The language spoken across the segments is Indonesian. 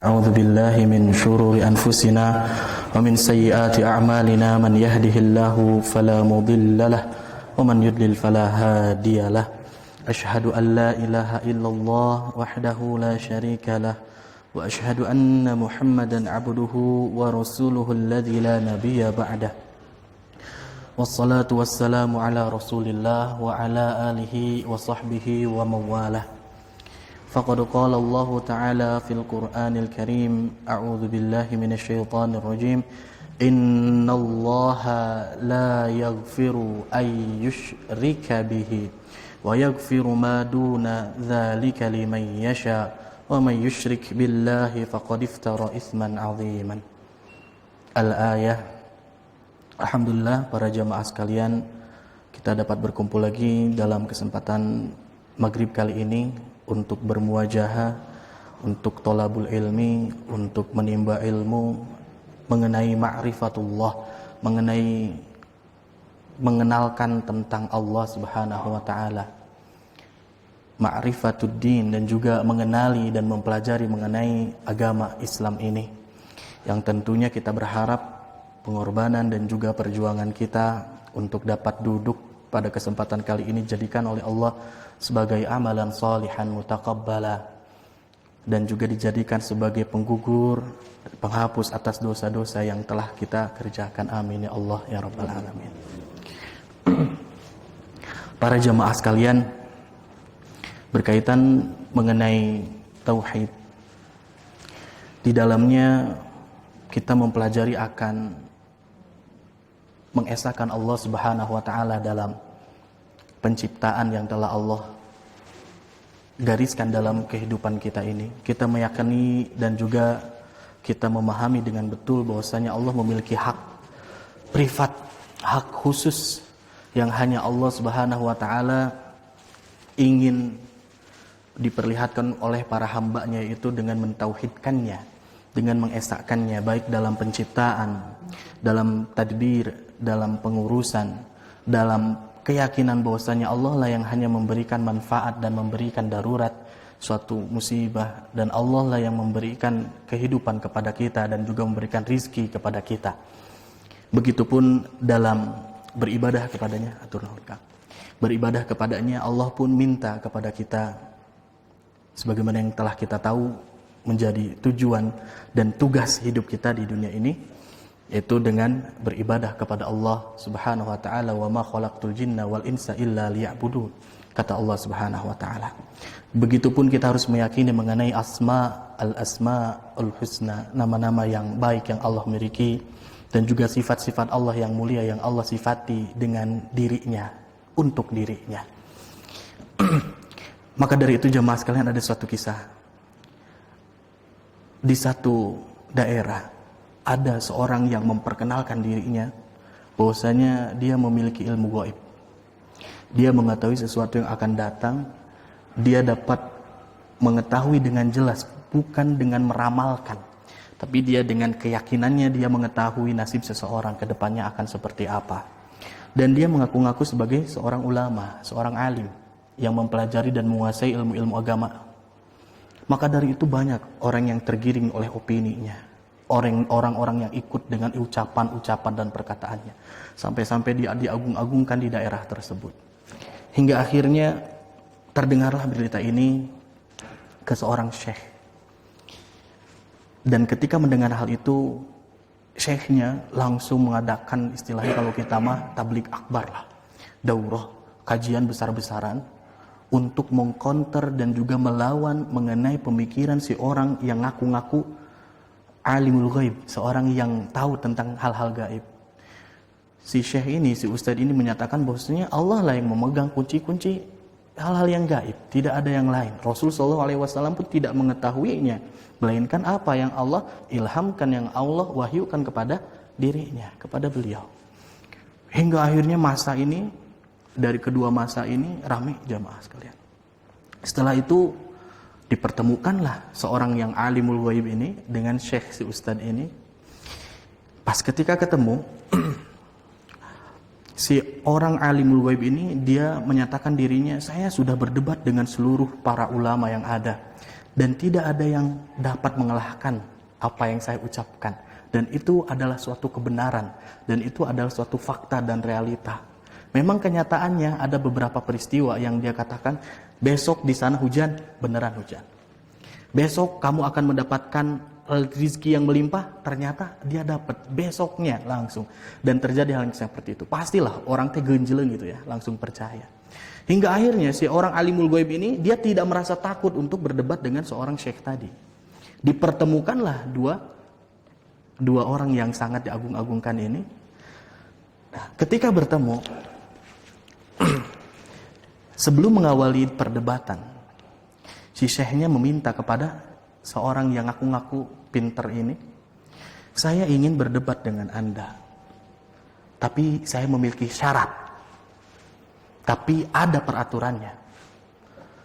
أعوذ بالله من شرور أنفسنا ومن سيئات أعمالنا من يهده الله فلا مضل له ومن يضلل فلا هادي له أشهد أن لا إله إلا الله وحده لا شريك له وأشهد أن محمدا عبده ورسوله الذي لا نبي بعده والصلاة والسلام على رسول الله وعلى آله وصحبه ومن والاه فقد قال الله تعالى في القرآن الكريم أعوذ بالله من الشيطان الرجيم إن الله لا يغفر أن يشرك به ويغفر ما دون ذلك لمن يشاء ومن يشرك بالله فقد افترى إثما عظيما. Al-ayah. Alhamdulillah para jamaah sekalian, kita dapat berkumpul lagi dalam kesempatan maghrib kali ini untuk bermuajahah, untuk tolabul ilmi, untuk menimba ilmu mengenai ma'rifatullah, mengenalkan tentang Allah Subhanahu wa taala, ma'rifatuddin, dan juga mengenali dan mempelajari mengenai agama Islam ini, yang tentunya kita berharap pengorbanan dan juga perjuangan kita untuk dapat duduk pada kesempatan kali ini dijadikan oleh Allah sebagai amalan salihan mutaqabbala, dan juga dijadikan sebagai penggugur, penghapus atas dosa-dosa yang telah kita kerjakan. Amin ya Allah ya rabbal alamin. Para jamaah sekalian, berkaitan mengenai tauhid, di dalamnya kita mempelajari akan mengesahkan Allah Subhanahu wa taala dalam penciptaan yang telah Allah gariskan dalam kehidupan kita ini. Kita meyakini dan juga kita memahami dengan betul bahwasanya Allah memiliki hak privat, hak khusus yang hanya Allah Subhanahu wa taala ingin diperlihatkan oleh para hambanya, itu dengan mentauhidkannya, dengan mengesahkannya, baik dalam penciptaan, dalam tadbir, dalam pengurusan, dalam keyakinan bahwasanya Allah lah yang hanya memberikan manfaat dan memberikan darurat suatu musibah, dan Allah lah yang memberikan kehidupan kepada kita dan juga memberikan rizki kepada kita. Begitupun dalam beribadah kepadanya, beribadah kepadanya, Allah pun minta kepada kita sebagaimana yang telah kita tahu menjadi tujuan dan tugas hidup kita di dunia ini, yaitu dengan beribadah kepada Allah Subhanahu wa taala. Wa ma khalaqtul jinna wal insa illa liya'budun, kata Allah Subhanahu wa taala. Begitupun kita harus meyakini mengenai al-asmaul husna, nama-nama yang baik yang Allah miliki, dan juga sifat-sifat Allah yang mulia yang Allah sifati dengan dirinya, untuk dirinya. Maka dari itu jemaah sekalian, ada suatu kisah. Di satu daerah ada seorang yang memperkenalkan dirinya bahwasanya dia memiliki ilmu gaib. Dia mengetahui sesuatu yang akan datang. Dia dapat mengetahui dengan jelas, bukan dengan meramalkan, tapi dia dengan keyakinannya dia mengetahui nasib seseorang ke depannya akan seperti apa. Dan dia mengaku-ngaku sebagai seorang ulama, seorang alim yang mempelajari dan menguasai ilmu-ilmu agama. Maka dari itu banyak orang yang tergiring oleh opininya, orang-orang yang ikut dengan ucapan-ucapan dan perkataannya, sampai-sampai dia diagung-agungkan di daerah tersebut. Hingga akhirnya terdengarlah berita ini ke seorang syekh. Dan ketika mendengar hal itu, syekhnya langsung mengadakan, istilahnya kalau kita mah tablik akbar lah, daurah, kajian besar-besaran untuk mengkonter dan juga melawan mengenai pemikiran si orang yang ngaku-ngaku alimul ghaib, seorang yang tahu tentang hal-hal gaib. Si syekh ini, si ustadz ini menyatakan bahwasanya Allah lah yang memegang kunci-kunci hal-hal yang gaib, tidak ada yang lain. Rasulullah SAW pun tidak mengetahuinya, melainkan apa yang Allah ilhamkan, yang Allah wahyukan kepada dirinya, kepada beliau. Hingga akhirnya masa ini, dari kedua masa ini ramai jamaah sekalian. Setelah itu dipertemukanlah seorang yang alimul ghaib ini dengan syekh si ustadz ini. Pas ketika ketemu, si orang alimul ghaib ini dia menyatakan dirinya, saya sudah berdebat dengan seluruh para ulama yang ada, dan tidak ada yang dapat mengalahkan apa yang saya ucapkan, dan itu adalah suatu kebenaran, dan itu adalah suatu fakta dan realita. Memang kenyataannya ada beberapa peristiwa yang dia katakan, besok di sana hujan, beneran hujan. Besok kamu akan mendapatkan rezeki yang melimpah, ternyata dia dapat besoknya langsung. Dan terjadi hal yang seperti itu. Pastilah orang teh genjeleun gitu ya, langsung percaya. Hingga akhirnya si orang alimul ghaib ini, dia tidak merasa takut untuk berdebat dengan seorang syekh tadi. Dipertemukanlah dua orang yang sangat diagung-agungkan ini. Nah, ketika bertemu, sebelum mengawali perdebatan, si syekhnya meminta kepada seorang yang ngaku-ngaku pinter ini, saya ingin berdebat dengan Anda, tapi saya memiliki syarat, tapi ada peraturannya.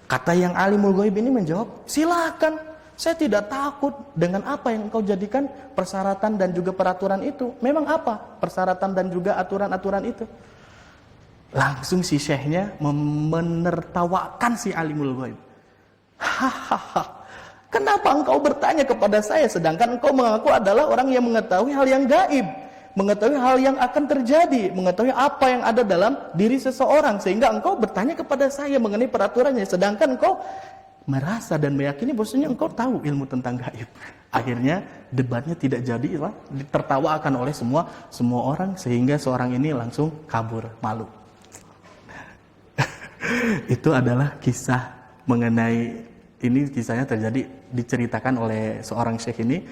Kata yang alimul ghaib ini menjawab, silakan, saya tidak takut dengan apa yang engkau jadikan persyaratan dan juga peraturan itu. Memang apa persyaratan dan juga aturan-aturan itu? Langsung si syekhnya menertawakan si alimul ghaib. Hahaha, kenapa engkau bertanya kepada saya sedangkan engkau mengaku adalah orang yang mengetahui hal yang gaib, mengetahui hal yang akan terjadi, mengetahui apa yang ada dalam diri seseorang, sehingga engkau bertanya kepada saya mengenai peraturannya, sedangkan engkau merasa dan meyakini bahwasanya engkau tahu ilmu tentang gaib. Akhirnya debatnya tidak jadi, ditertawakan oleh semua orang, sehingga seorang ini langsung kabur malu. Itu adalah kisah mengenai ini, kisahnya terjadi diceritakan oleh seorang syekh ini.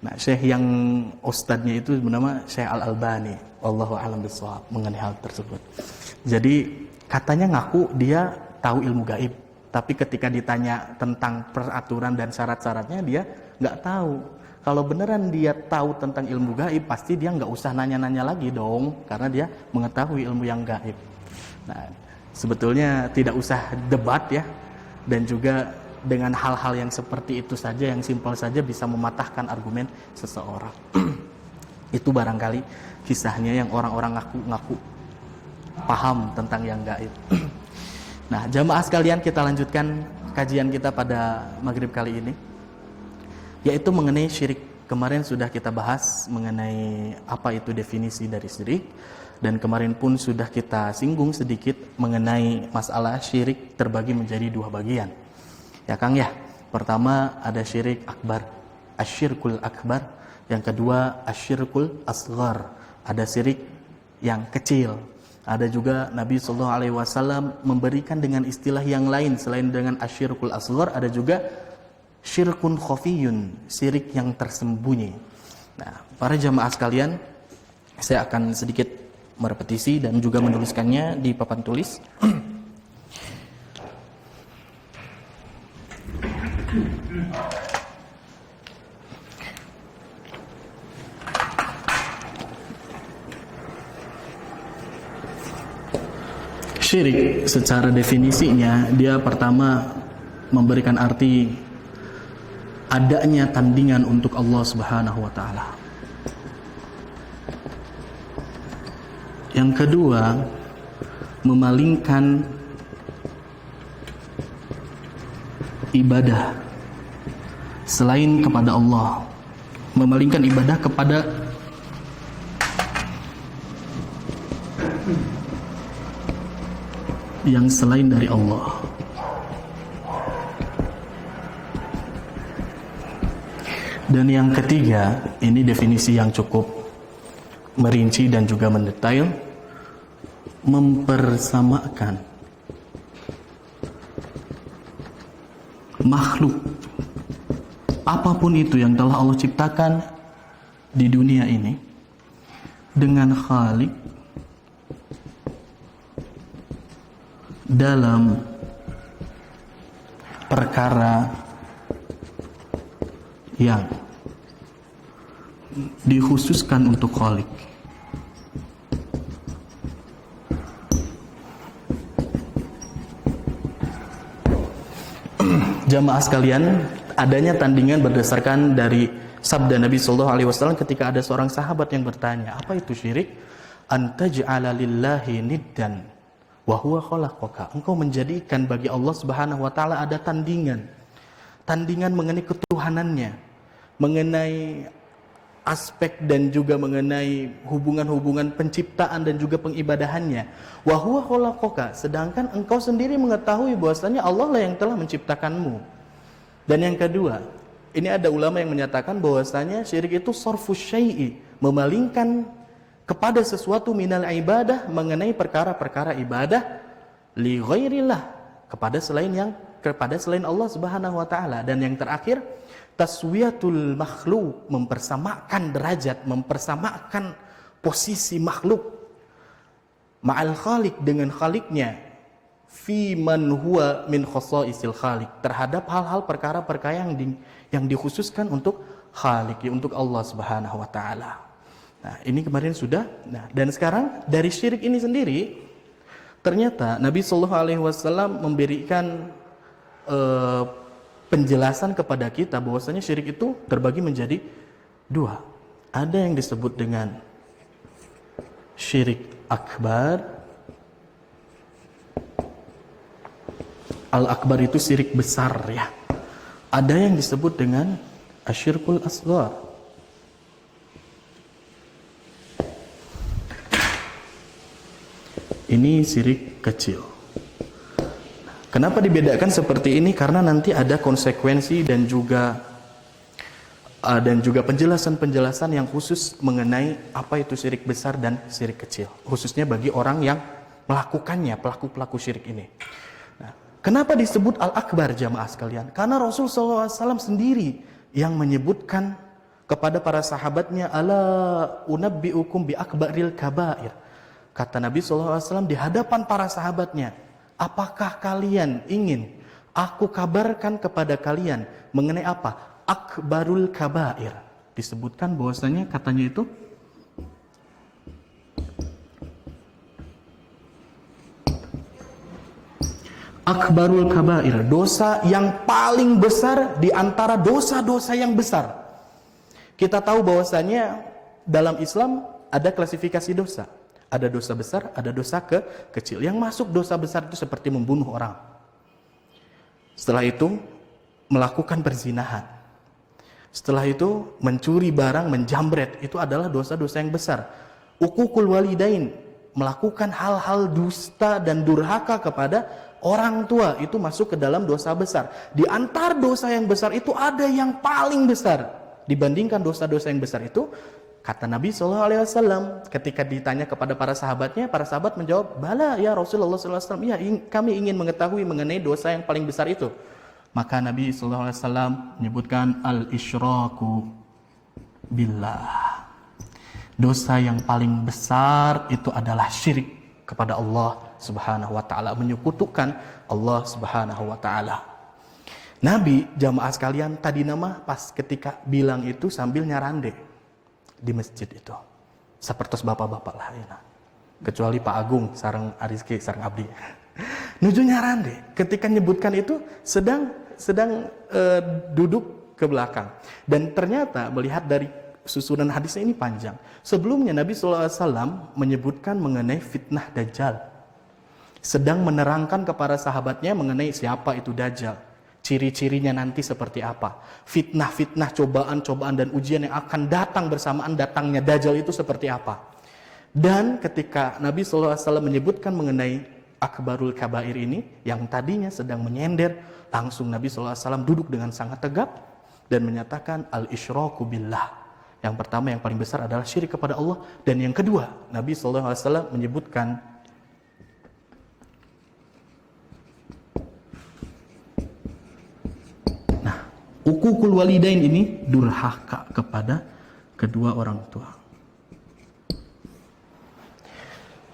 Nah, syekh yang ustadznya itu bernama Syekh Al-Albani, wallahu a'lam bishawab, mengenai hal tersebut. Jadi katanya ngaku dia tahu ilmu gaib, tapi ketika ditanya tentang peraturan dan syarat-syaratnya dia nggak tahu. Kalau beneran dia tahu tentang ilmu gaib, pasti dia nggak usah nanya-nanya lagi dong, karena dia mengetahui ilmu yang gaib. Nah, sebetulnya tidak usah debat ya, dan juga dengan hal-hal yang seperti itu saja, yang simpel saja bisa mematahkan argumen seseorang. Itu barangkali kisahnya yang orang-orang ngaku paham tentang yang gaib. Nah, jamaah sekalian, kita lanjutkan kajian kita pada maghrib kali ini, yaitu mengenai syirik. Kemarin sudah kita bahas mengenai apa itu definisi dari syirik, dan kemarin pun sudah kita singgung sedikit mengenai masalah syirik terbagi menjadi dua bagian. Ya Kang ya, pertama ada syirik akbar, asyirkul akbar. Yang kedua asyirkul asghar, ada syirik yang kecil. Ada juga Nabi SAW memberikan dengan istilah yang lain selain dengan asyirkul asghar, ada juga syirkun khafiyun, syirik yang tersembunyi. Nah, para jamaah sekalian, saya akan sedikit merepetisi dan juga menuliskannya di papan tulis. Syirik secara definisinya, dia pertama memberikan arti adanya tandingan untuk Allah Subhanahu wa taala. Yang kedua, memalingkan ibadah selain kepada Allah, memalingkan ibadah kepada yang selain dari Allah. Dan yang ketiga, ini definisi yang cukup merinci dan juga mendetail, mempersamakan makhluk apapun itu yang telah Allah ciptakan di dunia ini dengan Khalik dalam perkara yang dikhususkan untuk Khalik. Jamaah sekalian, adanya tandingan berdasarkan dari sabda Nabi SAW ketika ada seorang sahabat yang bertanya, apa itu syirik? Antaj'ala lillahi niddan wa huwa khalaqaka. Engkau menjadikan bagi Allah Subhanahu wa taala ada tandingan. tandingan mengenai ketuhanannya, mengenai aspek dan juga mengenai hubungan-hubungan penciptaan dan juga pengibadahannya. Wa huwa khalaqaka, sedangkan engkau sendiri mengetahui bahwasanya Allah lah yang telah menciptakanmu. Dan yang kedua, ini ada ulama yang menyatakan bahwasanya syirik itu sarfus syai'i, memalingkan kepada sesuatu minal ibadah, mengenai perkara-perkara ibadah li ghairillah, kepada selain Allah Subhanahu wa taala. Dan yang terakhir, taswiyatul makhluk, mempersamakan derajat, mempersamakan posisi makhluk ma'al khaliq, dengan khaliknya, fi man huwa min khasaisil khaliq, terhadap hal-hal perkara-perkara yang dikhususkan untuk khaliq, untuk Allah Subhanahu wa taala. Nah, ini kemarin sudah. Nah, dan sekarang dari syirik ini sendiri ternyata Nabi sallallahu alaihi wasallam memberikan penjelasan kepada kita bahwasanya syirik itu terbagi menjadi dua. Ada yang disebut dengan syirik akbar. Al-akbar itu syirik besar ya. Ada yang disebut dengan asyirkul asghar. Ini syirik kecil. Kenapa dibedakan seperti ini? Karena nanti ada konsekuensi dan juga penjelasan-penjelasan yang khusus mengenai apa itu syirik besar dan syirik kecil, khususnya bagi orang yang melakukannya, pelaku-pelaku syirik ini. Nah, kenapa disebut al-akbar jamaah sekalian? Karena Rasul SAW sendiri yang menyebutkan kepada para sahabatnya, ala unabbiukum bi akbaril kabair. Kata Nabi SAW di hadapan para sahabatnya, apakah kalian ingin aku kabarkan kepada kalian mengenai apa? Akbarul kabair. Disebutkan bahwasanya katanya itu akbarul kabair, dosa yang paling besar di antara dosa-dosa yang besar. Kita tahu bahwasanya dalam Islam ada klasifikasi dosa. Ada dosa besar, ada dosa kecil. Yang masuk dosa besar itu seperti membunuh orang. Setelah itu melakukan perzinahan. Setelah itu mencuri barang, menjambret, itu adalah dosa-dosa yang besar. Uququl walidain, melakukan hal-hal dusta dan durhaka kepada orang tua, itu masuk ke dalam dosa besar. Di antara dosa yang besar itu ada yang paling besar dibandingkan dosa-dosa yang besar itu. Kata Nabi SAW ketika ditanya kepada para sahabatnya, para sahabat menjawab, bala ya Rasulullah SAW, ya kami ingin mengetahui mengenai dosa yang paling besar itu. Maka Nabi SAW menyebutkan al-isyraku billah. Dosa yang paling besar itu adalah syirik kepada Allah Subhanahu wa taala, menyekutukan Allah Subhanahu wa taala. Nabi, jamaah sekalian, tadi nama pas ketika bilang itu sambil nyarande di masjid itu, seperti bapak-bapak lah ya. Kecuali Pak Agung sareng Ariski sareng Abdi nuju nyarande ketika nyebutkan itu sedang duduk ke belakang. Dan ternyata melihat dari susunan hadisnya ini panjang. Sebelumnya Nabi SAW menyebutkan mengenai fitnah Dajjal, sedang menerangkan kepada sahabatnya mengenai siapa itu Dajjal, ciri-cirinya nanti seperti apa, fitnah-fitnah, cobaan-cobaan dan ujian yang akan datang bersamaan datangnya Dajjal itu seperti apa. Dan ketika Nabi SAW menyebutkan mengenai akbarul kabair ini, yang tadinya sedang menyender, langsung Nabi SAW duduk dengan sangat tegap dan menyatakan al-isyraku billah. Yang pertama, yang paling besar adalah syirik kepada Allah. Dan yang kedua, Nabi SAW menyebutkan uququl walidain, ini durhaka kepada kedua orang tua.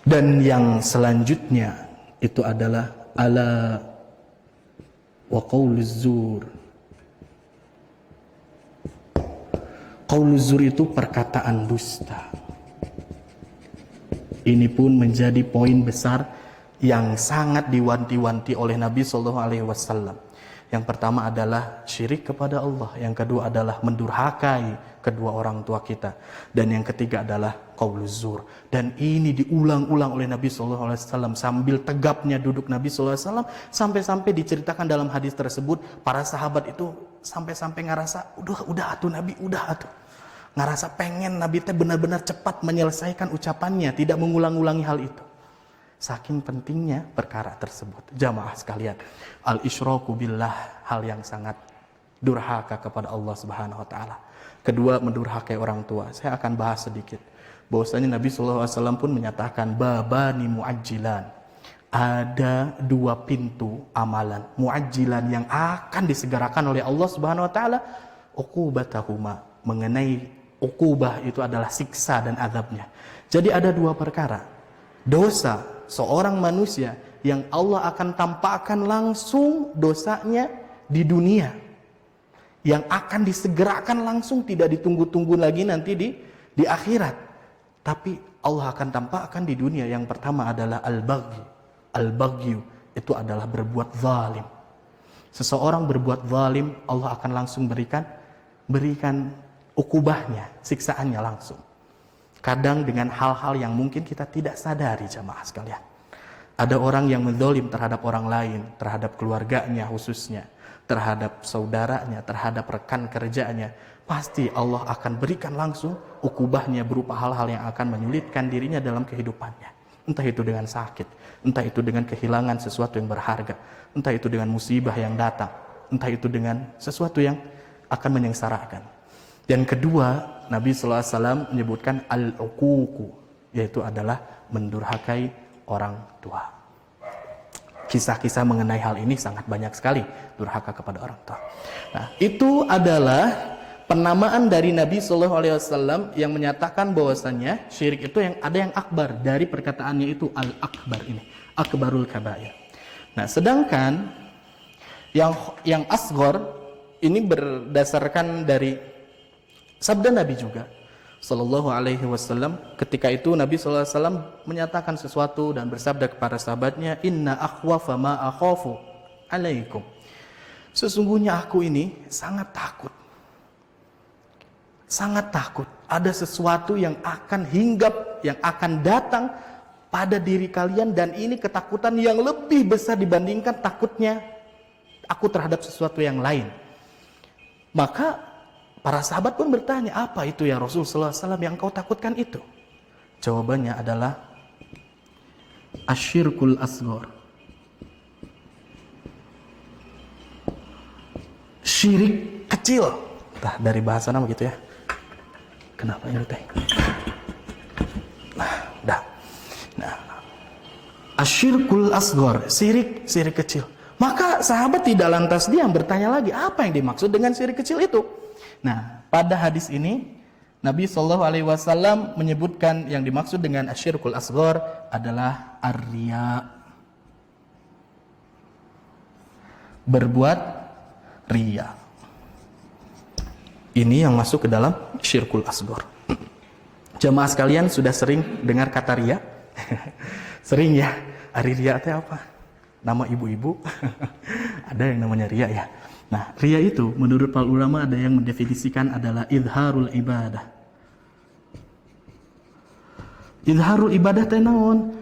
Dan yang selanjutnya itu adalah ala wa qauluz zur. Qauluz zur itu perkataan dusta. Ini pun menjadi poin besar yang sangat diwanti-wanti oleh Nabi SAW. Yang pertama adalah syirik kepada Allah, yang kedua adalah mendurhakai kedua orang tua kita, dan yang ketiga adalah qauluz zur. Dan ini diulang-ulang oleh Nabi SAW sambil tegapnya duduk Nabi SAW, sampai-sampai diceritakan dalam hadis tersebut para sahabat itu sampai-sampai ngerasa udah atuh Nabi, udah atuh. Ngerasa pengen Nabi teh benar-benar cepat menyelesaikan ucapannya, tidak mengulang-ulangi hal itu. Saking pentingnya perkara tersebut. Jamaah sekalian, al-isyraku billah, hal yang sangat durhaka kepada Allah Subhanahu wa taala. Kedua, mendurhakai orang tua. Saya akan bahas sedikit. Bahwasanya Nabi SAW pun menyatakan babani muajjilan. Ada dua pintu amalan muajjilan yang akan disegerakan oleh Allah Subhanahu wa taala, uqubatahuma, mengenai uqubah itu adalah siksa dan azabnya. Jadi ada dua perkara. Dosa seorang manusia yang Allah akan tampakkan langsung dosanya di dunia, yang akan disegerakan langsung, tidak ditunggu-tunggu lagi nanti di akhirat, tapi Allah akan tampakkan di dunia. Yang pertama adalah al-baghi. Al-baghyu itu adalah berbuat zalim. Seseorang berbuat zalim, Allah akan langsung berikan ukubahnya, siksaannya langsung. Kadang dengan hal-hal yang mungkin kita tidak sadari, jamaah sekalian. Ada orang yang menzalim terhadap orang lain, terhadap keluarganya khususnya, terhadap saudaranya, terhadap rekan kerjanya. Pasti Allah akan berikan langsung ukubahnya berupa hal-hal yang akan menyulitkan dirinya dalam kehidupannya. Entah itu dengan sakit, entah itu dengan kehilangan sesuatu yang berharga, entah itu dengan musibah yang datang, entah itu dengan sesuatu yang akan menyengsarakan. Dan kedua, Nabi SAW menyebutkan al-uququ, yaitu adalah mendurhakai orang tua. Kisah-kisah mengenai hal ini sangat banyak sekali, durhaka kepada orang tua. Nah, itu adalah penamaan dari Nabi SAW yang menyatakan bahwasanya syirik itu yang ada yang akbar, dari perkataannya itu al-akbar ini, akbarul kabair. Nah, sedangkan yang asghar ini berdasarkan dari sabda Nabi juga Sallallahu Alaihi Wasallam. Ketika itu Nabi Sallallahu Alaihi Wasallam menyatakan sesuatu dan bersabda kepada sahabatnya, Inna akhwafa ma akhafu alaikum. Sesungguhnya aku ini sangat takut. Sangat takut. Ada sesuatu yang akan hinggap, yang akan datang pada diri kalian, dan ini ketakutan yang lebih besar dibandingkan takutnya aku terhadap sesuatu yang lain. Maka para sahabat pun bertanya, apa itu ya Rasulullah SAW yang kau takutkan itu? Jawabannya adalah asyirkul asghar. Syirik kecil. Entah dari bahasa nama gitu ya. Kenapa ini teh? Nah, asyirkul asghar, syirik kecil. Maka sahabat tidak lantas diam, bertanya lagi, apa yang dimaksud dengan syirik kecil itu? Nah, pada hadis ini Nabi SAW menyebutkan yang dimaksud dengan asyirkul asghar adalah ar-riya, berbuat riya. Ini yang masuk ke dalam syirkul asghar. Jamaah sekalian sudah sering dengar kata riya? Sering ya. Ari riya itu apa? Nama ibu-ibu. Ada yang namanya riya ya. Nah, riya itu menurut para ulama ada yang mendefinisikan adalah izharul ibadah. Izharul ibadah teh naon?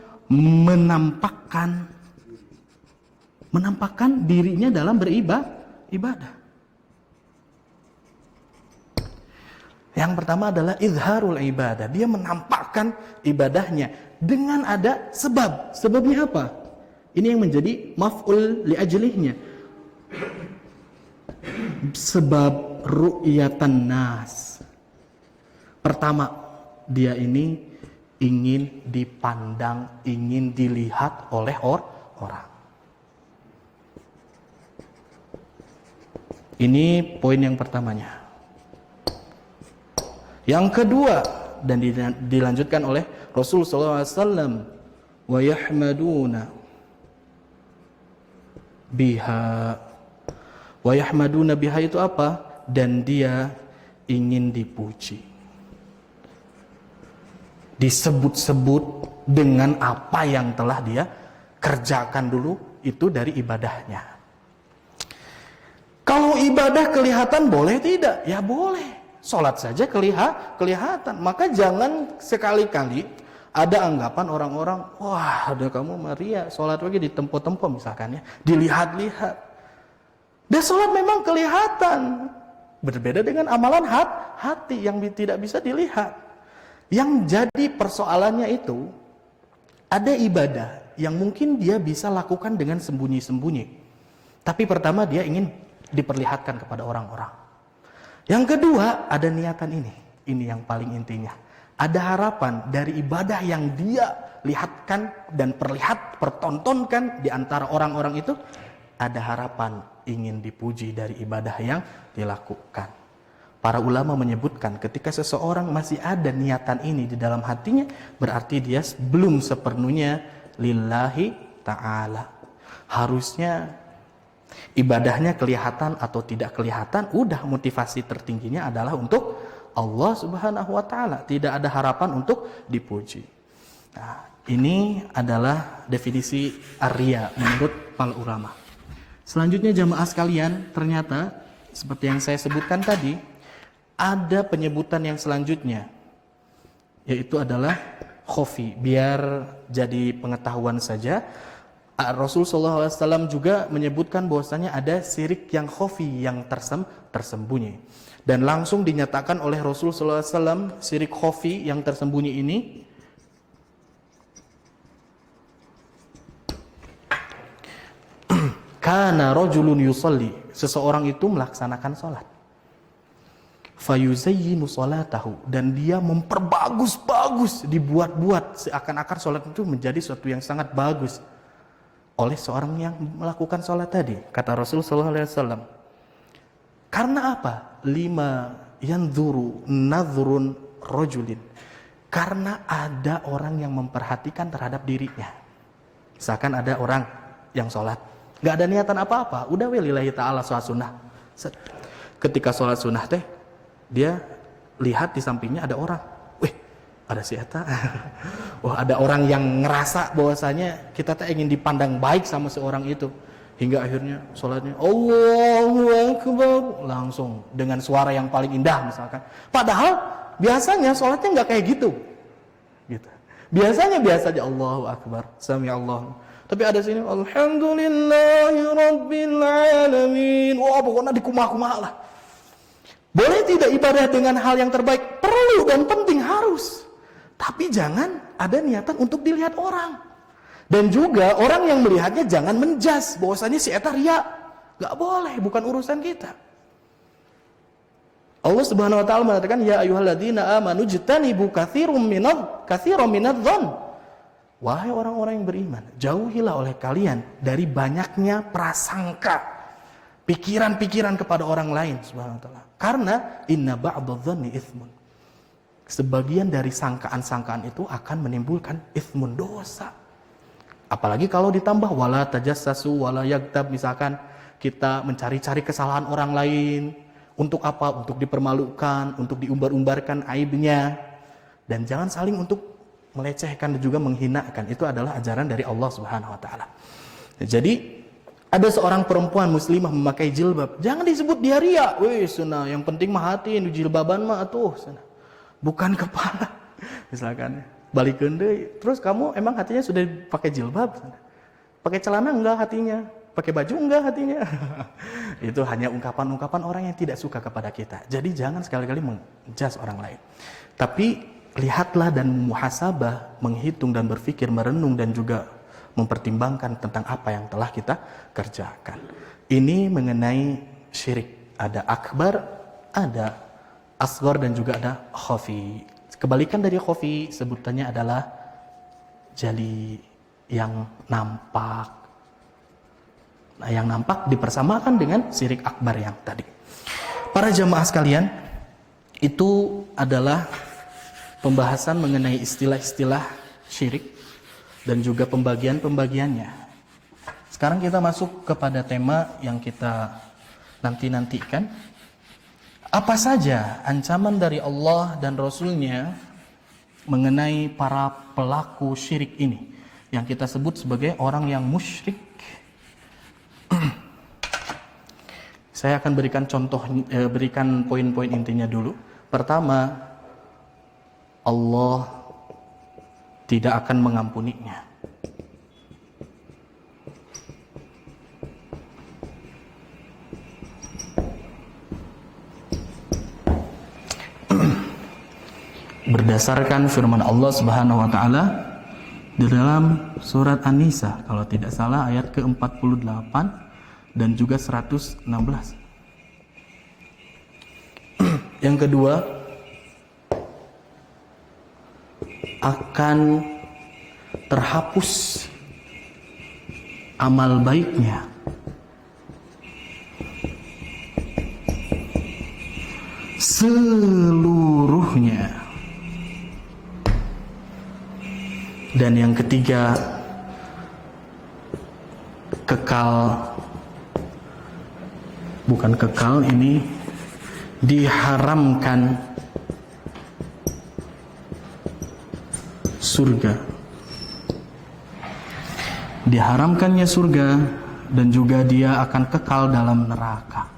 Menampakkan dirinya dalam beribadah. Yang pertama adalah izharul ibadah. Dia menampakkan ibadahnya dengan ada sebab. Sebabnya apa? Ini yang menjadi maf'ul li ajlihnya. Sebab ru'yatan nas. Pertama, dia ini ingin dipandang, ingin dilihat oleh orang. Ini poin yang pertamanya. Yang kedua, dan dilanjutkan oleh Rasulullah SAW, wa yahmaduna biha. Wa yahmaduna biha itu apa? Dan dia ingin dipuji, disebut-sebut dengan apa yang telah dia kerjakan dulu itu dari ibadahnya. Kalau ibadah kelihatan boleh tidak? Ya boleh. Sholat saja kelihatan. Maka jangan sekali-kali ada anggapan orang-orang, wah ada kamu Maria, sholat lagi di tempo-tempo misalkan ya. Dilihat-lihat. Dan sholat memang kelihatan. Berbeda dengan amalan hati yang tidak bisa dilihat. Yang jadi persoalannya itu, ada ibadah yang mungkin dia bisa lakukan dengan sembunyi-sembunyi. Tapi pertama dia ingin diperlihatkan kepada orang-orang. Yang kedua, ada niatan ini. Ini yang paling intinya. Ada harapan dari ibadah yang dia lihatkan dan pertontonkan di antara orang-orang itu. Ada harapan ingin dipuji dari ibadah yang dilakukan. Para ulama menyebutkan ketika seseorang masih ada niatan ini di dalam hatinya, berarti dia belum sepenuhnya lillahi ta'ala. Harusnya ibadahnya kelihatan atau tidak kelihatan, udah motivasi tertingginya adalah untuk Allah Subhanahu wa Ta'ala. Tidak ada harapan untuk dipuji. Nah, ini adalah definisi ar-riya menurut para ulama. Selanjutnya jamaah sekalian, ternyata seperti yang saya sebutkan tadi, ada penyebutan yang selanjutnya, yaitu adalah khofi. Biar jadi pengetahuan saja, Rasulullah SAW juga menyebutkan bahwasanya ada syirik yang khofi, yang tersembunyi. Dan langsung dinyatakan oleh Rasulullah SAW, syirik khofi yang tersembunyi ini kana rajulun yusalli, seseorang itu melaksanakan salat. Fayuzayyinu salatahu, dan dia memperbagus-bagus, dibuat-buat seakan-akan salat itu menjadi sesuatu yang sangat bagus oleh seorang yang melakukan salat tadi. Kata Rasulullah SAW, karena apa? Lima yanzuru nadhrun rajulin, karena ada orang yang memperhatikan terhadap dirinya. Misalkan ada orang yang salat, gak ada niatan apa-apa, udah lillahi ta'ala sholat sunnah. Ketika sholat sunnah teh, dia lihat di sampingnya ada orang, wih ada si Eta. Wah, ada orang yang ngerasa bahwasanya kita teh ingin dipandang baik sama seorang itu, hingga akhirnya sholatnya Allahu Akbar, langsung dengan suara yang paling indah misalkan. Padahal biasanya sholatnya nggak kayak gitu. Biasanya biasa aja Allahu Akbar, sami Allah. Tapi ada sini Alhamdulillahirabbil alamin. Wah, pokoknya dikumah-kumah lah. Boleh tidak ibadah dengan hal yang terbaik? Perlu dan penting, harus. Tapi jangan ada niatan untuk dilihat orang. Dan juga orang yang melihatnya jangan menjas bahwasanya si eta riya. Gak boleh, bukan urusan kita. Allah Subhanahu wa taala mengatakan, ya ayyuhalladzina amanu jtanibu katsiran minadh-dhonn. Wahai orang-orang yang beriman, jauhilah oleh kalian dari banyaknya prasangka, pikiran-pikiran kepada orang lain, subhanahu wa ta'ala. Karena inna ba'dadh-dhanni itsmun. Sebagian dari sangkaan-sangkaan itu akan menimbulkan itsmun, dosa. Apalagi kalau ditambah wala tajassasu wala yaghtab, misalkan kita mencari-cari kesalahan orang lain, untuk apa? Untuk dipermalukan, untuk diumbar-umbarkan aibnya, dan jangan saling untuk melecehkan dan juga menghinakan. Itu adalah ajaran dari Allah Subhanahu wa taala. Jadi ada seorang perempuan muslimah memakai jilbab, jangan disebut dia riya. Wih, sunah, yang penting mah hati, jilbaban mah atuh sunah. Bukan kepala. Misalkan balikeun deui, terus kamu emang hatinya sudah pakai jilbab? Pakai celana enggak hatinya? Pakai baju enggak hatinya? Itu hanya ungkapan-ungkapan orang yang tidak suka kepada kita. Jadi jangan sekali-kali menjas orang lain. Tapi lihatlah dan muhasabah, menghitung dan berpikir, merenung dan juga mempertimbangkan tentang apa yang telah kita kerjakan. Ini mengenai syirik. Ada akbar, ada asghar dan juga ada khafi. Kebalikan dari khafi sebutannya adalah jali, yang nampak. Nah, yang nampak dipersamakan dengan syirik akbar yang tadi. Para jamaah sekalian, itu adalah pembahasan mengenai istilah-istilah syirik dan juga pembagian-pembagiannya. Sekarang kita masuk kepada tema yang kita nanti-nantikan. Apa saja ancaman dari Allah dan Rasul-Nya mengenai para pelaku syirik ini, yang kita sebut sebagai orang yang musyrik. Saya akan berikan berikan poin-poin intinya dulu. Pertama, Allah tidak akan mengampuninya. Berdasarkan firman Allah Subhanahu wa taala di dalam surat An-Nisa kalau tidak salah ayat ke-48 dan juga 116. Yang kedua, akan terhapus amal baiknya seluruhnya. Dan yang ketiga, ini diharamkan surga. Diharamkannya surga dan juga dia akan kekal dalam neraka.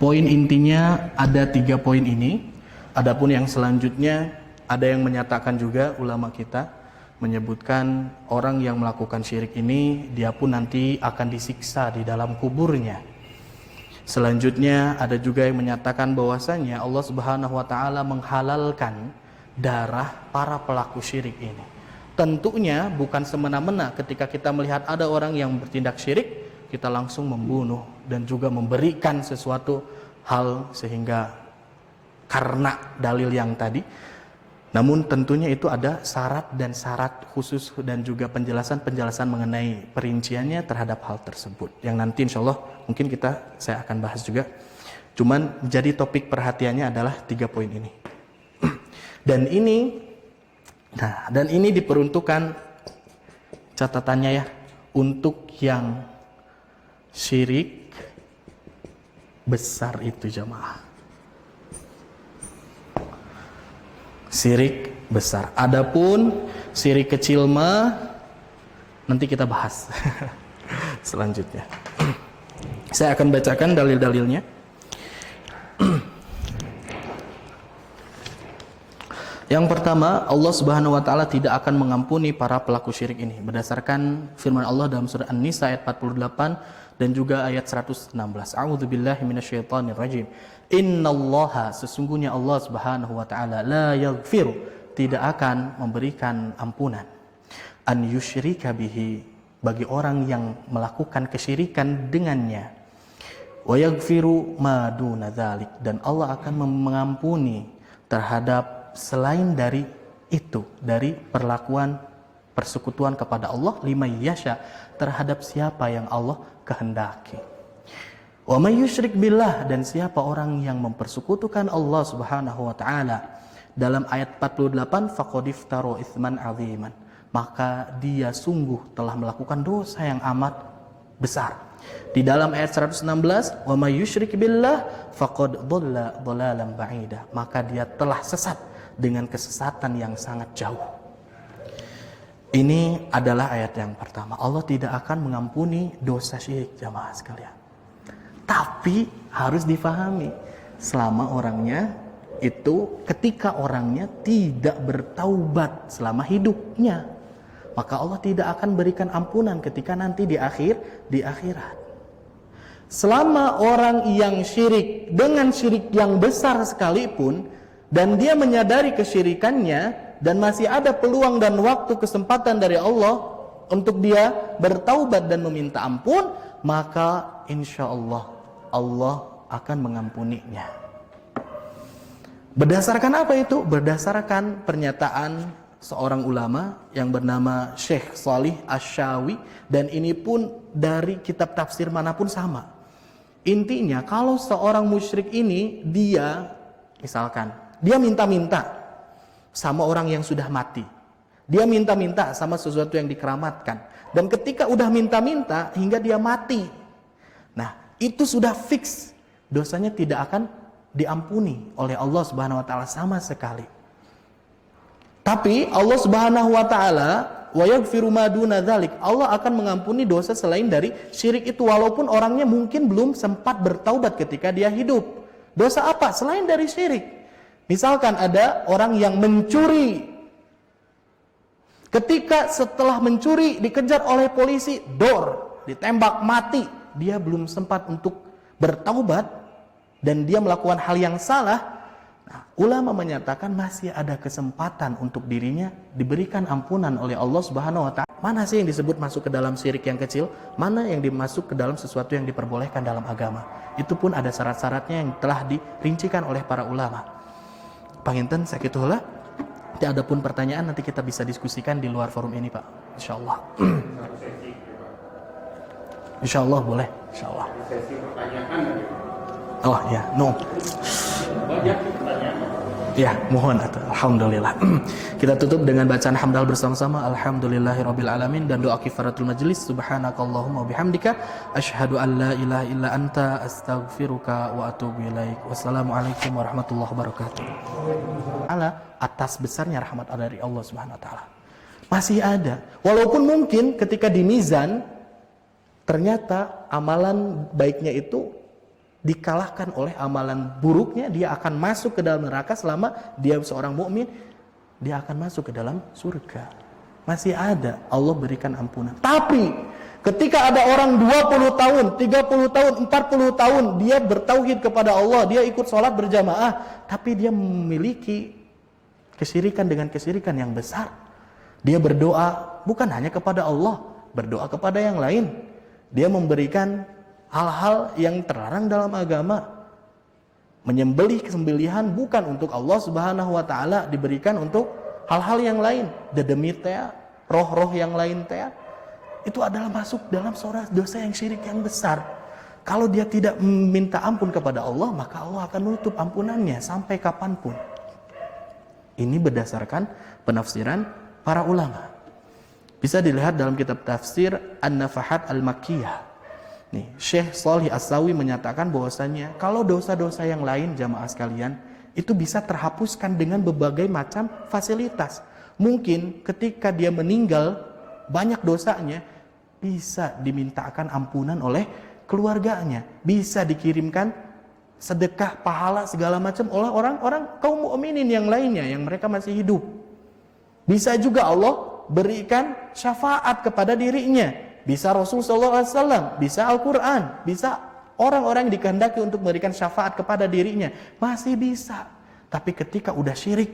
Poin intinya ada 3 poin ini. Adapun yang selanjutnya, ada yang menyatakan juga ulama kita menyebutkan orang yang melakukan syirik ini dia pun nanti akan disiksa di dalam kuburnya. Selanjutnya ada juga yang menyatakan bahwasanya Allah Subhanahu wa taala menghalalkan darah para pelaku syirik ini. Tentunya bukan semena-mena ketika kita melihat ada orang yang bertindak syirik kita langsung membunuh dan juga memberikan sesuatu hal sehingga karena dalil yang tadi. Namun tentunya itu ada syarat dan syarat khusus dan juga penjelasan-penjelasan mengenai perinciannya terhadap hal tersebut. Yang nanti insya Allah mungkin saya akan bahas juga. Cuman jadi topik perhatiannya adalah 3 poin ini. Dan ini diperuntukkan catatannya ya untuk yang syirik besar itu jamaah. Syirik besar. Adapun syirik kecil nanti kita bahas selanjutnya. Saya akan bacakan dalil-dalilnya. Yang pertama, Allah Subhanahu wa taala tidak akan mengampuni para pelaku syirik ini berdasarkan firman Allah dalam surah An-Nisa ayat 48 dan juga ayat 116. A'udzubillahi minasyaitonirrajim. Innallaha, sesungguhnya Allah Subhanahu wa taala la yaghfiru, tidak akan memberikan ampunan an yusyrika bihi, bagi orang yang melakukan kesyirikan dengannya, wa yaghfiru ma duna dzalik, dan Allah akan mengampuni terhadap selain dari itu, dari perlakuan persekutuan kepada Allah, liman yasha, terhadap siapa yang Allah kehendaki. Wa may yusyrik billah, dan siapa orang yang mempersekutukan Allah Subhanahu wa taala, dalam ayat 48, faqad iftara itsman aziman, maka dia sungguh telah melakukan dosa yang amat besar. Di dalam ayat 116, wa may yusyrik billah faqad dhalla dhalalan ba'ida, maka dia telah sesat dengan kesesatan yang sangat jauh. Ini adalah ayat yang pertama. Allah tidak akan mengampuni dosa syirik jamaah sekalian. Tapi harus difahami, selama orangnya itu, ketika orangnya tidak bertaubat selama hidupnya, maka Allah tidak akan berikan ampunan ketika nanti di akhirat. Selama orang yang syirik dengan syirik yang besar sekalipun, dan dia menyadari kesyirikannya, dan masih ada peluang dan waktu kesempatan dari Allah untuk dia bertaubat dan meminta ampun, maka insya Allah Allah akan mengampuninya. Berdasarkan apa itu? Berdasarkan pernyataan seorang ulama yang bernama Syekh Shalih Asy-Syawi, dan ini pun dari kitab tafsir manapun sama. Intinya kalau seorang musyrik ini dia misalkan dia minta-minta sama orang yang sudah mati, dia minta-minta sama sesuatu yang dikeramatkan, dan ketika udah minta-minta hingga dia mati, nah itu sudah fix dosanya tidak akan diampuni oleh Allah Subhanahu wa taala sama sekali. Tapi Allah Subhanahu wa taala wa yaghfiru ma duna dzalik. Allah akan mengampuni dosa selain dari syirik itu walaupun orangnya mungkin belum sempat bertaubat ketika dia hidup. Dosa apa? Selain dari syirik. Misalkan ada orang yang mencuri. Ketika setelah mencuri dikejar oleh polisi, ditembak mati. Dia belum sempat untuk bertaubat dan dia melakukan hal yang salah. Nah, ulama menyatakan masih ada kesempatan untuk dirinya diberikan ampunan oleh Allah Subhanahu wa taala. Mana sih yang disebut masuk ke dalam syirik yang kecil? Mana yang dimasuk ke dalam sesuatu yang diperbolehkan dalam agama? Itu pun ada syarat-syaratnya yang telah dirincikan oleh para ulama. Panginten sakitu heula. Ada pun pertanyaan nanti kita bisa diskusikan di luar forum ini, Pak. Insyaallah. Insyaallah boleh. Insyaallah. Sesi pertanyaan. Oh ya, no. Banyak pertanyaan. Ya, mohon alhamdulillah. Kita tutup dengan bacaan hamdal bersama-sama. Alhamdulillahirabbil alamin dan doa kifaratul majlis. Subhanakallahumma wa bihamdika asyhadu an la ilaha illa anta astaghfiruka wa atubu ilaik. Wassalamualaikum warahmatullahi wabarakatuh. Atas besarnya rahmat dari Allah Subhanahu wa taala. Masih ada. Walaupun mungkin ketika di mizan ternyata amalan baiknya itu dikalahkan oleh amalan buruknya, dia akan masuk ke dalam neraka selama dia seorang mukmin, dia akan masuk ke dalam surga. Masih ada, Allah berikan ampunan. Tapi ketika ada orang 20 tahun, 30 tahun, 40 tahun dia bertauhid kepada Allah, dia ikut sholat berjamaah, tapi dia memiliki kesyirikan dengan kesyirikan yang besar. Dia berdoa bukan hanya kepada Allah, berdoa kepada yang lain. Dia memberikan hal-hal yang terlarang dalam agama. Menyembelih kesembelihan bukan untuk Allah Subhanahu wa taala, diberikan untuk hal-hal yang lain. Dedemit teh, roh-roh yang lain teh. Itu adalah masuk dalam dosa yang syirik yang besar. Kalau dia tidak meminta ampun kepada Allah, maka Allah akan menutup ampunannya sampai kapanpun. Ini berdasarkan penafsiran para ulama. Bisa dilihat dalam kitab tafsir An-Nafahat Al-Makkiyah. Nih, Syekh Shalih As-Sawi menyatakan bahwasanya kalau dosa-dosa yang lain jamaah sekalian itu bisa terhapuskan dengan berbagai macam fasilitas. Mungkin ketika dia meninggal banyak dosanya bisa dimintakan ampunan oleh keluarganya, bisa dikirimkan sedekah, pahala segala macam oleh orang-orang kaum mukminin yang lainnya yang mereka masih hidup. Bisa juga Allah berikan syafaat kepada dirinya. Bisa Rasulullah SAW, bisa Al-Quran, bisa orang-orang yang dikehendaki untuk memberikan syafaat kepada dirinya. Masih bisa. Tapi ketika udah syirik,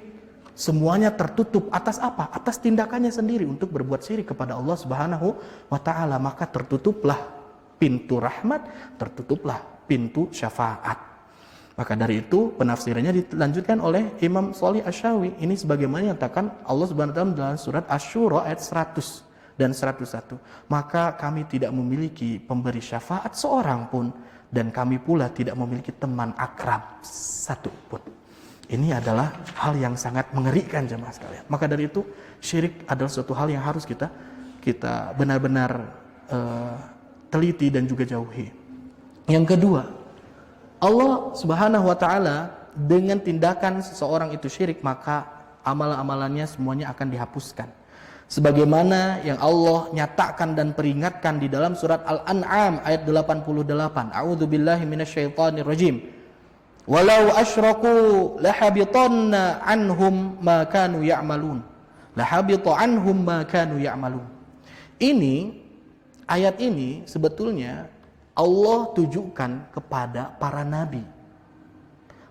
semuanya tertutup atas apa? Atas tindakannya sendiri untuk berbuat syirik kepada Allah Subhanahu wa ta'ala. Maka tertutuplah pintu rahmat, tertutuplah pintu syafaat. Maka dari itu penafsirannya dilanjutkan oleh Imam Shalih Asy-Syawi. Ini sebagaimana nyatakan Allah Subhanahu wa ta'ala dalam surat Asy-Syura ayat 100. Dan 101. Maka kami tidak memiliki pemberi syafaat seorang pun, dan kami pula tidak memiliki teman akrab satu pun. Ini adalah hal yang sangat mengerikan jemaah sekalian. Maka dari itu syirik adalah suatu hal yang harus kita benar-benar teliti dan juga jauhi. Yang kedua, Allah Subhanahu wa taala dengan tindakan seseorang itu syirik, maka amalan-amalannya semuanya akan dihapuskan. Sebagaimana yang Allah nyatakan dan peringatkan di dalam surat Al-An'am ayat 88. A'udzubillahi minasyaitonir rajim. Walau asyraku lahabitanna anhum ma kanu ya'malun. Lahabita anhum ma kanu ya'malun. Ini ayat ini sebetulnya Allah tujukan kepada para nabi.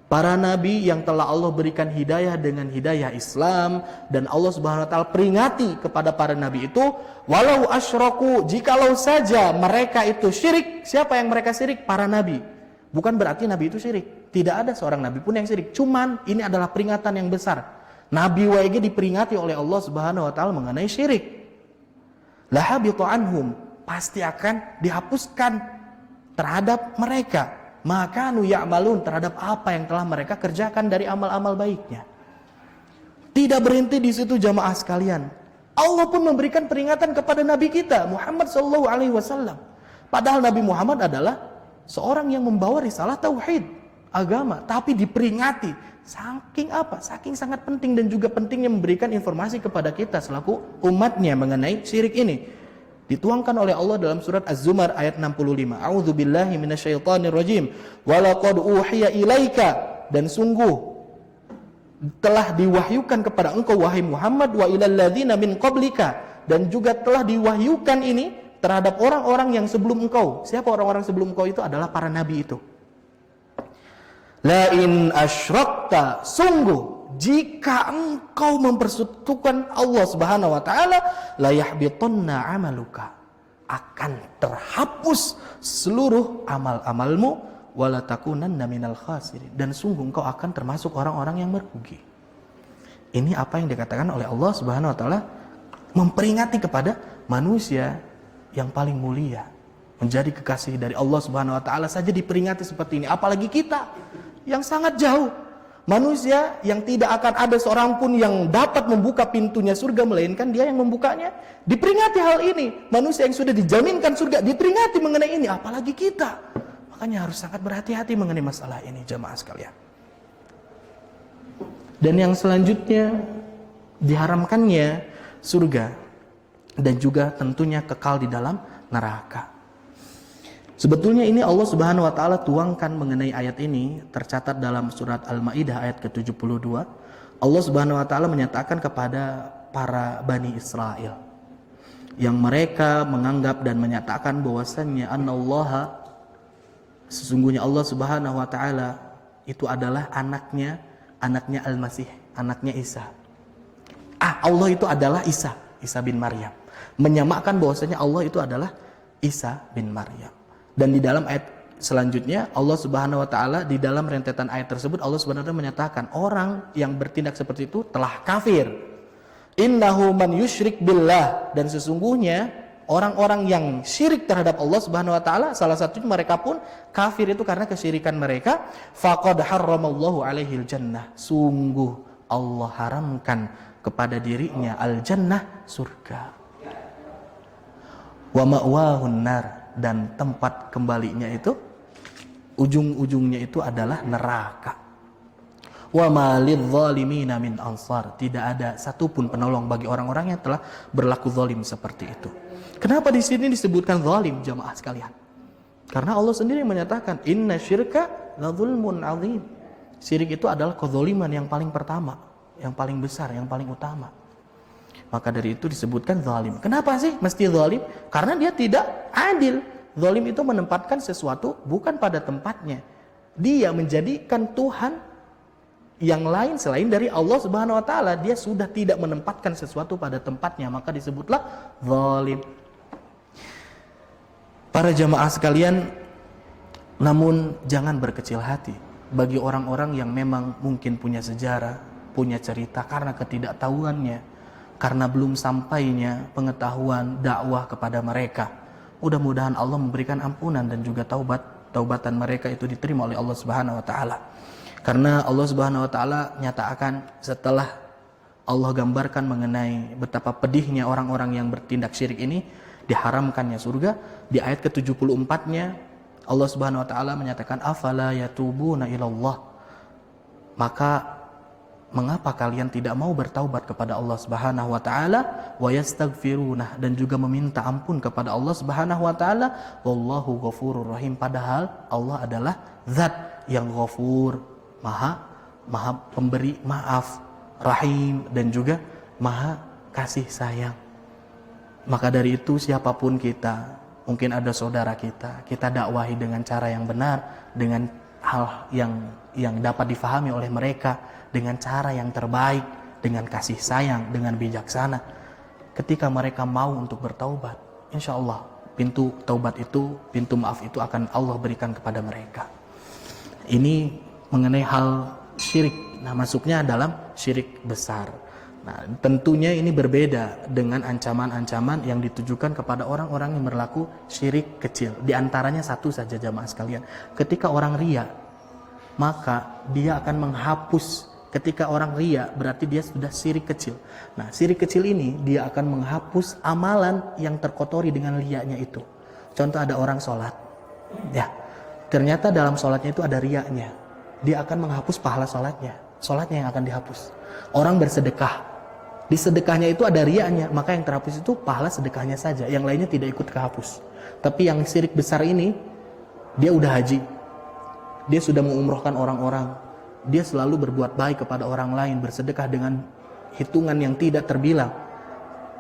Para nabi yang telah Allah berikan hidayah dengan hidayah Islam, dan Allah Subhanahu wa taala peringati kepada para nabi itu, walau asyraku, jikalau saja mereka itu syirik. Siapa yang mereka syirik? Para nabi. Bukan berarti nabi itu syirik. Tidak ada seorang nabi pun yang syirik. Cuman ini adalah peringatan yang besar. Nabi WG diperingati oleh Allah Subhanahu wa taala mengenai syirik. Lahabitu anhum, pasti akan dihapuskan terhadap mereka. Maka ya'malun, terhadap apa yang telah mereka kerjakan dari amal-amal baiknya. Tidak berhenti di situ jamaah sekalian. Allah pun memberikan peringatan kepada Nabi kita Muhammad SAW. Padahal Nabi Muhammad adalah seorang yang membawa risalah tauhid agama, tapi diperingati Saking apa? Saking sangat penting dan juga pentingnya memberikan informasi kepada kita selaku umatnya mengenai syirik ini. Dituangkan oleh Allah dalam surat Az-Zumar ayat 65. A'udzubillahi minasyaitonirrajim. Walaqad uhiya ilaika, dan sungguh telah diwahyukan kepada engkau wahai Muhammad, wa ilal ladzina min qablika, dan juga telah diwahyukan ini terhadap orang-orang yang sebelum engkau. Siapa orang-orang sebelum engkau itu? Adalah para nabi itu. La in asyrakta, sungguh jika engkau mempersekutukan Allah Subhanahu wa taala, la yahbitanna amaluka, akan terhapus seluruh amal-amalmu, wala takunanna minal khasirin, dan sungguh engkau akan termasuk orang-orang yang merugi. Ini apa yang dikatakan oleh Allah Subhanahu wa taala, memperingati kepada manusia yang paling mulia, menjadi kekasih dari Allah Subhanahu wa taala saja diperingati seperti ini, apalagi kita yang sangat jauh, manusia yang tidak akan ada seorang pun yang dapat membuka pintunya surga melainkan dia yang membukanya. Diperingati hal ini, manusia yang sudah dijaminkan surga diperingati mengenai ini, apalagi kita. Makanya harus sangat berhati-hati mengenai masalah ini, jamaah sekalian. Dan yang selanjutnya, diharamkannya surga dan juga tentunya kekal di dalam neraka. Sebetulnya ini Allah Subhanahu wa taala tuangkan mengenai ayat ini, tercatat dalam surat Al-Maidah ayat ke-72. Allah Subhanahu wa taala menyatakan kepada para Bani Israel yang mereka menganggap dan menyatakan bahwasannya annallaha, sesungguhnya Allah Subhanahu wa taala itu adalah anaknya Al-Masih, anaknya Isa. Allah itu adalah Isa bin Maryam. Menyamakan bahwasanya Allah itu adalah Isa bin Maryam. Dan di dalam ayat selanjutnya Allah Subhanahu wa taala, di dalam rentetan ayat tersebut Allah Subhanahu wa taala menyatakan orang yang bertindak seperti itu telah kafir. Innahu man yusyrik billah, dan sesungguhnya orang-orang yang syirik terhadap Allah Subhanahu wa taala, salah satunya mereka pun kafir itu karena kesyirikan mereka, faqad harramallahu alaihil jannah, sungguh Allah haramkan kepada dirinya al-jannah, surga. Wa ma'wahun nar, dan tempat kembalinya itu, ujung-ujungnya itu adalah neraka. Wa ma lidzalimina min ansar, tidak ada satupun penolong bagi orang-orang yang telah berlaku zalim seperti itu. Kenapa di sini disebutkan zalim, jamaah sekalian? Karena Allah sendiri menyatakan inna syirka ladzulmun azim. Syirik itu adalah kezaliman yang paling pertama, yang paling besar, yang paling utama. Maka dari itu disebutkan zalim. Kenapa sih mesti zalim? Karena dia tidak adil. Zalim itu menempatkan sesuatu bukan pada tempatnya. Dia menjadikan Tuhan yang lain selain dari Allah Subhanahu wa taala. Dia sudah tidak menempatkan sesuatu pada tempatnya, maka disebutlah zalim. Para jamaah sekalian, namun jangan berkecil hati bagi orang-orang yang memang mungkin punya sejarah, punya cerita karena ketidaktahuannya, karena belum sampainya pengetahuan dakwah kepada mereka. Mudah-mudahan Allah memberikan ampunan dan juga taubatan mereka itu diterima oleh Allah Subhanahu wa taala. Karena Allah Subhanahu wa taala nyatakan setelah Allah gambarkan mengenai betapa pedihnya orang-orang yang bertindak syirik ini, diharamkannya surga, di ayat ke-74-nya Allah Subhanahu wa taala menyatakan afala yatubuna ilallah, maka mengapa kalian tidak mau bertaubat kepada Allah Subhanahu wa taala, wa yastaghfiruna, dan juga meminta ampun kepada Allah Subhanahu wa taala, wallahu ghafurur rahim, padahal Allah adalah zat yang ghafur, maha pemberi maaf, rahim, dan juga maha kasih sayang. Maka dari itu siapapun kita, mungkin ada saudara kita dakwahi dengan cara yang benar, dengan hal yang dapat difahami oleh mereka, dengan cara yang terbaik, dengan kasih sayang, dengan bijaksana. Ketika mereka mau untuk bertaubat, insya Allah pintu taubat itu, pintu maaf itu akan Allah berikan kepada mereka. Ini mengenai hal syirik. Nah, masuknya dalam syirik besar. Nah, tentunya ini berbeda dengan ancaman-ancaman yang ditujukan kepada orang-orang yang berlaku syirik kecil. Di antaranya satu saja jamaah sekalian. Ketika orang riya, maka dia akan menghapus. Ketika orang riya berarti dia sudah syirik kecil. Nah, syirik kecil ini dia akan menghapus amalan yang terkotori dengan riyanya itu. Contoh, ada orang sholat, ya, ternyata dalam sholatnya itu ada riyanya. Dia akan menghapus pahala sholatnya. sholatnya yang akan dihapus. Orang bersedekah, di sedekahnya itu ada riaknya, maka yang terhapus itu pahala sedekahnya saja, yang lainnya tidak ikut kehapus. Tapi yang syirik besar ini, dia udah haji, dia sudah mengumrohkan orang-orang, dia selalu berbuat baik kepada orang lain, bersedekah dengan hitungan yang tidak terbilang.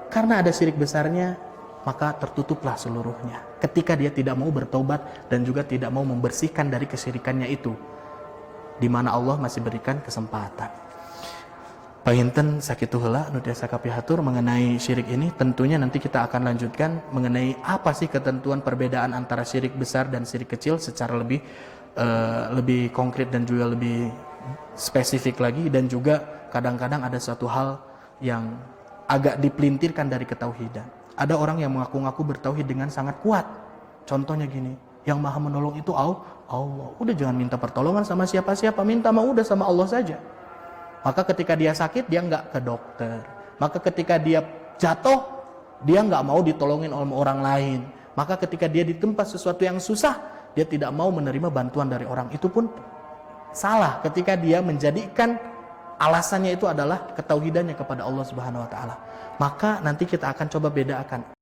Karena ada syirik besarnya, maka tertutuplah seluruhnya. Ketika dia tidak mau bertobat dan juga tidak mau membersihkan dari kesyirikannya itu, di mana Allah masih berikan kesempatan. Pahinten sakitu heula nu tiasa kapihatur mengenai syirik ini. Tentunya nanti kita akan lanjutkan mengenai apa sih ketentuan perbedaan antara syirik besar dan syirik kecil secara lebih konkret dan juga lebih spesifik lagi, dan juga kadang-kadang ada suatu hal yang agak dipelintirkan dari ketauhidan. Ada orang yang mengaku-ngaku bertauhid dengan sangat kuat. Contohnya gini, yang maha menolong itu Allah. Udah jangan minta pertolongan sama siapa-siapa, minta mah udah sama Allah saja. Maka ketika dia sakit, dia nggak ke dokter. Maka ketika dia jatuh, dia nggak mau ditolongin oleh orang lain. Maka ketika dia ditempa sesuatu yang susah, dia tidak mau menerima bantuan dari orang. Itu pun salah ketika dia menjadikan alasannya itu adalah ketauhidannya kepada Allah Subhanahu wa taala. Maka nanti kita akan coba bedakan